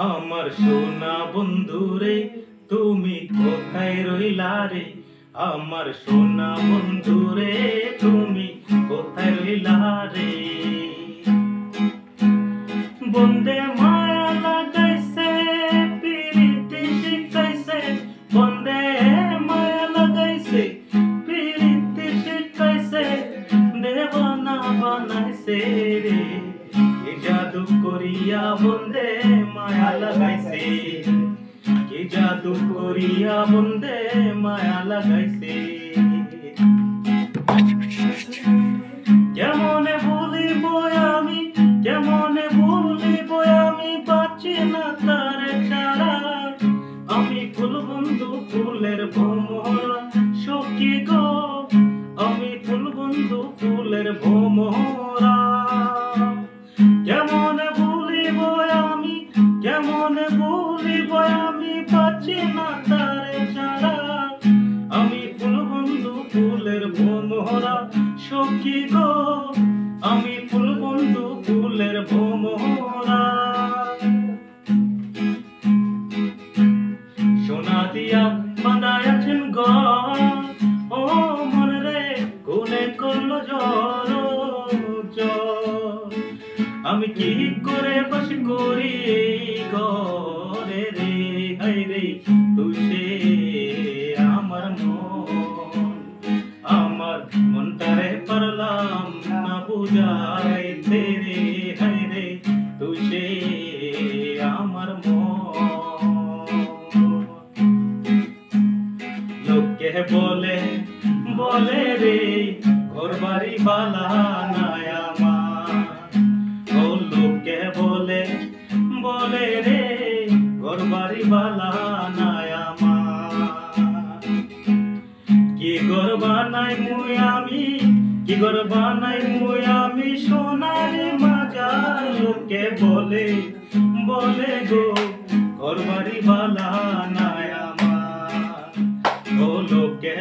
আমার সোনা বন্ধুরে তুমি কোথায় রইলা রে? আমার সোনা বন্ধুরে তুমি কোথায় রইলা রে? বন্দে মায়া লাগাইছে পিরিতি শিখাইছে, বন্দে মায়া লাগাইছে পিরিতি শিখাইছে, দেওয়ানা বানাইছে রে। কি জাদু করিয়া বন্দে মায়া লাগাইছে, কি জাদু করিয়া বন্দে মায়া লাগাইছে। কেমনে ভুলিব আমি, কেমনে ভুলিব আমি, বাঁচি না তার ছাড়া। আমি ফুল বন্ধু ফুলের ভ্রমরা সখী গো, আমি ফুল বন্ধু ফুলের ভ্রমরা। কেমনে ভুলিব আমি, কেমনে ভুলিব আমি, বাঁচি না তার ছাড়া। আমি ফুল বন্ধু ফুলের ভ্রমরা সখী গো, আমি ফুল বন্ধু ফুলের ভ্রমরা। সোনা দিয়া বাঁধায় আছেন ঘর, ও মন রে কোনে করলো জ্বর জ্বর। আমি কি করে বাস করি ঘরে রে, হাই রে তুই সে আমার মন। আমার মনটারে পারলাম না বুঝাইতে রে, হাই রে তুই সে আমার মন। লোকে বলে বলে রে ঘর বাড়ি বালা নাই আমার, ও লোকে বলে বলে রে ঘর বাড়ি বালা নাই আমার। কি ঘর বানাই মুই আমি, কি ঘর বানাই মুই আমি, সোনারে মাজা। লোকে বলে বলে গো ঘর বাড়ি বালা নাই আমার, ও লোকে